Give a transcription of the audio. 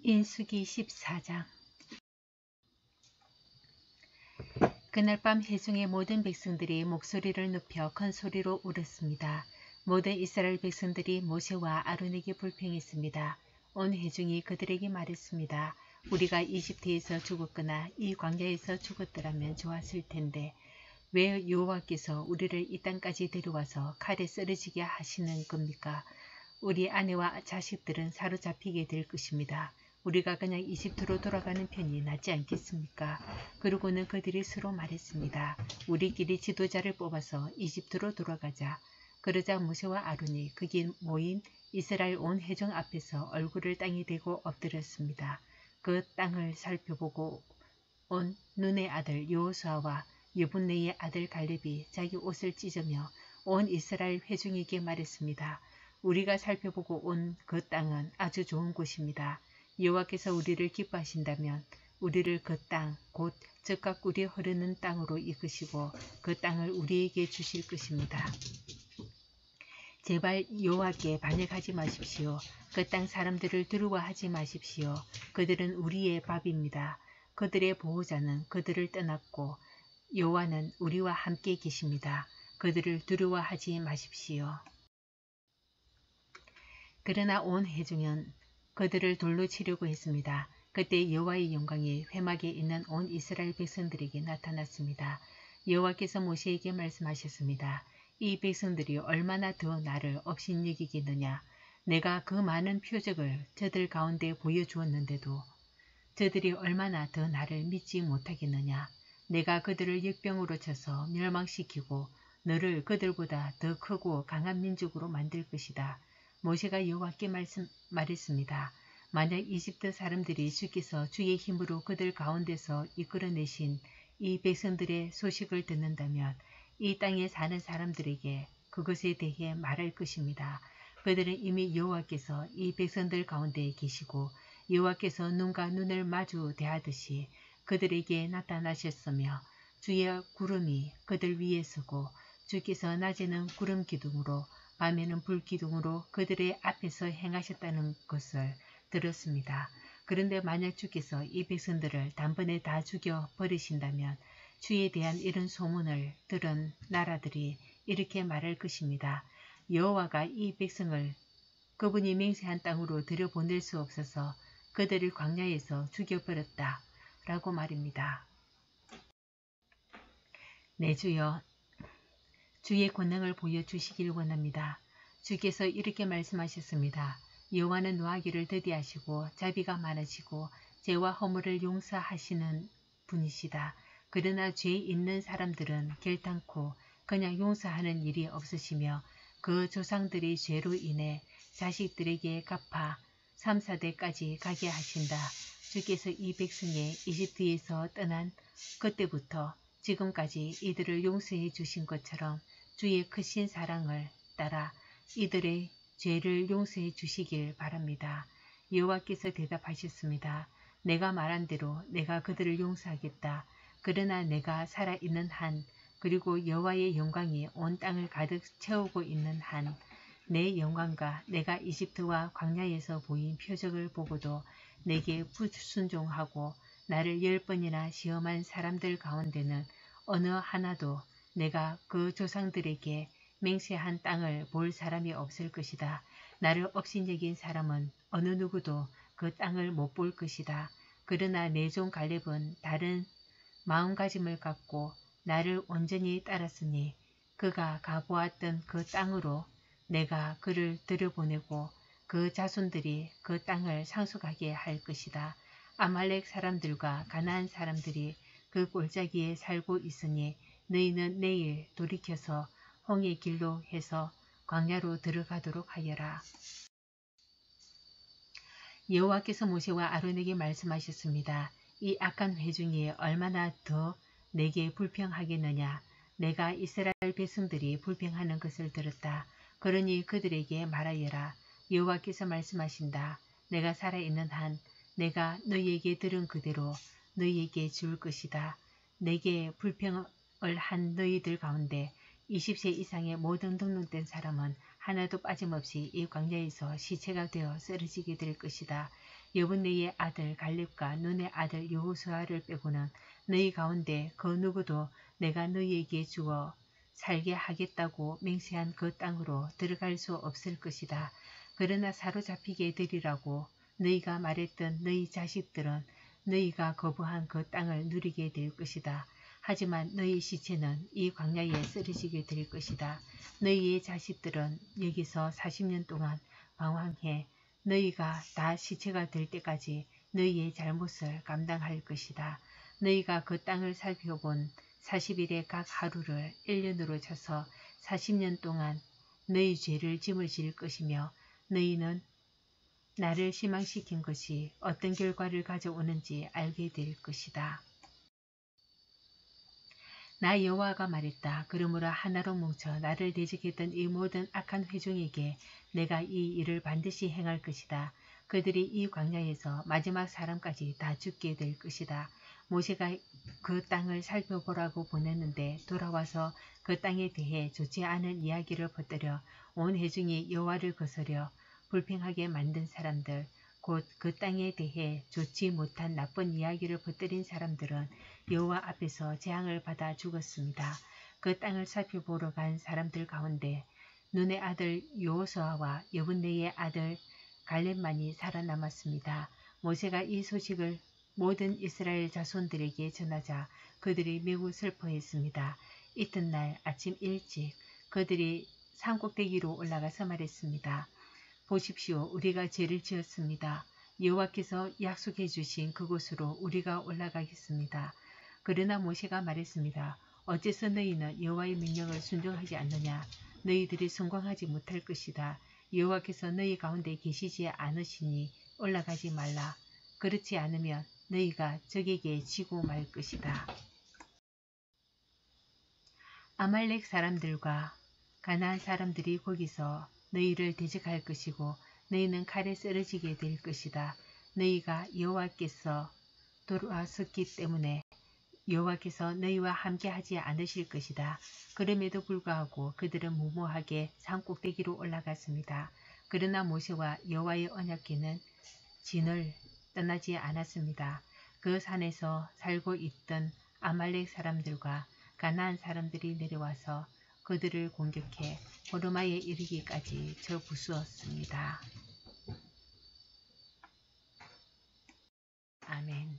인수기 14장. 그날 밤 회중의 모든 백성들이 목소리를 높여 큰 소리로 울었습니다. 모든 이스라엘 백성들이 모세와 아론에게 불평했습니다. 온 회중이 그들에게 말했습니다. 우리가 이집트에서 죽었거나 이 광야에서 죽었더라면 좋았을 텐데 왜 여호와께서 우리를 이 땅까지 데려와서 칼에 쓰러지게 하시는 겁니까? 우리 아내와 자식들은 사로잡히게 될 것입니다. 우리가 그냥 이집트로 돌아가는 편이 낫지 않겠습니까? 그러고는 그들이 서로 말했습니다. 우리끼리 지도자를 뽑아서 이집트로 돌아가자. 그러자 모세와 아론이 거기 모인 이스라엘 온 회중 앞에서 얼굴을 땅에 대고 엎드렸습니다. 그 땅을 살펴보고 온 눈의 아들 여호수아와 여분네의 아들 갈렙이 자기 옷을 찢으며 온 이스라엘 회중에게 말했습니다. 우리가 살펴보고 온 그 땅은 아주 좋은 곳입니다. 여호와께서 우리를 기뻐하신다면 우리를 그 땅, 곧 젖과 꿀이 흐르는 땅으로 이끄시고 그 땅을 우리에게 주실 것입니다. 제발 여호와께 반역하지 마십시오. 그 땅 사람들을 두려워하지 마십시오. 그들은 우리의 밥입니다. 그들의 보호자는 그들을 떠났고 여호와는 우리와 함께 계십니다. 그들을 두려워하지 마십시오. 그러나 온 회중은 그들을 돌로 치려고 했습니다. 그때 여호와의 영광이 회막에 있는 온 이스라엘 백성들에게 나타났습니다. 여호와께서 모세에게 말씀하셨습니다. 이 백성들이 얼마나 더 나를 업신여기겠느냐. 내가 그 많은 표적을 저들 가운데 보여주었는데도 저들이 얼마나 더 나를 믿지 못하겠느냐. 내가 그들을 역병으로 쳐서 멸망시키고 너를 그들보다 더 크고 강한 민족으로 만들 것이다. 모세가 여호와께 말했습니다. 만약 이집트 사람들이 주께서 주의 힘으로 그들 가운데서 이끌어내신 이 백성들의 소식을 듣는다면 이 땅에 사는 사람들에게 그것에 대해 말할 것입니다. 그들은 이미 여호와께서 이 백성들 가운데 계시고 여호와께서 눈과 눈을 마주 대하듯이 그들에게 나타나셨으며 주의 구름이 그들 위에 서고 주께서 낮에는 구름 기둥으로 밤에는 불 기둥으로 그들의 앞에서 행하셨다는 것을 들었습니다. 그런데 만약 주께서 이 백성들을 단번에 다 죽여 버리신다면 주에 대한 이런 소문을 들은 나라들이 이렇게 말할 것입니다. 여호와가 이 백성을 그분이 맹세한 땅으로 들여보낼 수 없어서 그들을 광야에서 죽여버렸다 라고 말입니다. 내 주여, 주의 권능을 보여주시길 원합니다. 주께서 이렇게 말씀하셨습니다. 여호와는 노하기를 더디하시고 자비가 많으시고 죄와 허물을 용서하시는 분이시다. 그러나 죄 있는 사람들은 결단코 그냥 용서하는 일이 없으시며 그 조상들의 죄로 인해 자식들에게 갚아 3, 4대까지 가게 하신다. 주께서 이 백성의 이집트에서 떠난 그때부터 지금까지 이들을 용서해 주신 것처럼 주의 크신 사랑을 따라 이들의 죄를 용서해 주시길 바랍니다. 여호와께서 대답하셨습니다. 내가 말한 대로 내가 그들을 용서하겠다. 그러나 내가 살아있는 한 그리고 여호와의 영광이 온 땅을 가득 채우고 있는 한 내 영광과 내가 이집트와 광야에서 보인 표적을 보고도 내게 불순종하고 나를 10번이나 시험한 사람들 가운데는 어느 하나도 내가 그 조상들에게 맹세한 땅을 볼 사람이 없을 것이다. 나를 업신여긴 사람은 어느 누구도 그 땅을 못 볼 것이다. 그러나 내 종 갈렙은 다른 마음가짐을 갖고 나를 온전히 따랐으니 그가 가보았던 그 땅으로 내가 그를 들여보내고 그 자손들이 그 땅을 상속하게 할 것이다. 아말렉 사람들과 가나안 사람들이 그 골짜기에 살고 있으니 너희는 내일 돌이켜서 홍해 길로 해서 광야로 들어가도록 하여라. 여호와께서 모세와 아론에게 말씀하셨습니다. 이 악한 회중이 얼마나 더 내게 불평하겠느냐. 내가 이스라엘 백성들이 불평하는 것을 들었다. 그러니 그들에게 말하여라. 여호와께서 말씀하신다. 내가 살아있는 한 내가 너희에게 들은 그대로 너희에게 줄 것이다. 내게 불평을 한 너희들 가운데 20세 이상의 모든 등록된 사람은 하나도 빠짐없이 이 광야에서 시체가 되어 쓰러지게 될 것이다. 여분네의 아들 갈렙과 눈의 아들 여호수아를 빼고는 너희 가운데 그 누구도 내가 너희에게 주어 살게 하겠다고 맹세한 그 땅으로 들어갈 수 없을 것이다. 그러나 사로잡히게 되리라고 너희가 말했던 너희 자식들은 너희가 거부한 그 땅을 누리게 될 것이다. 하지만 너희 시체는 이 광야에 쓰러지게 될 것이다. 너희의 자식들은 여기서 40년 동안 방황해 너희가 다 시체가 될 때까지 너희의 잘못을 감당할 것이다. 너희가 그 땅을 살펴본 40일의 각 하루를 1년으로 쳐서 40년 동안 너희 죄를 짊어질 것이며 너희는 나를 실망시킨 것이 어떤 결과를 가져오는지 알게 될 것이다. 나 여호와가 말했다. 그러므로 하나로 뭉쳐 나를 대적했던 이 모든 악한 회중에게 내가 이 일을 반드시 행할 것이다. 그들이 이 광야에서 마지막 사람까지 다 죽게 될 것이다. 모세가 그 땅을 살펴보라고 보냈는데 돌아와서 그 땅에 대해 좋지 않은 이야기를 퍼뜨려 온 회중이 여호와를 거스려 불평하게 만든 사람들, 곧 그 땅에 대해 좋지 못한 나쁜 이야기를 퍼뜨린 사람들은 여호와 앞에서 재앙을 받아 죽었습니다. 그 땅을 살펴보러 간 사람들 가운데 눈의 아들 여호수아와 여분네의 아들 갈렙만이 살아남았습니다. 모세가 이 소식을 모든 이스라엘 자손들에게 전하자 그들이 매우 슬퍼했습니다. 이튿날 아침 일찍 그들이 산꼭대기로 올라가서 말했습니다. 보십시오. 우리가 죄를 지었습니다. 여호와께서 약속해 주신 그곳으로 우리가 올라가겠습니다. 그러나 모세가 말했습니다. 어째서 너희는 여호와의 명령을 순종하지 않느냐. 너희들이 성공하지 못할 것이다. 여호와께서 너희 가운데 계시지 않으시니 올라가지 말라. 그렇지 않으면 너희가 적에게 지고 말 것이다. 아말렉 사람들과 가나안 사람들이 거기서 너희를 대적할 것이고 너희는 칼에 쓰러지게 될 것이다. 너희가 여호와께서 돌아섰기 때문에 여호와께서 너희와 함께하지 않으실 것이다. 그럼에도 불구하고 그들은 무모하게 산꼭대기로 올라갔습니다. 그러나 모세와 여호와의 언약궤는 진을 떠나지 않았습니다. 그 산에서 살고 있던 아말렉 사람들과 가나안 사람들이 내려와서 그들을 공격해 호르마에 이르기까지 저부수었습니다. 아멘.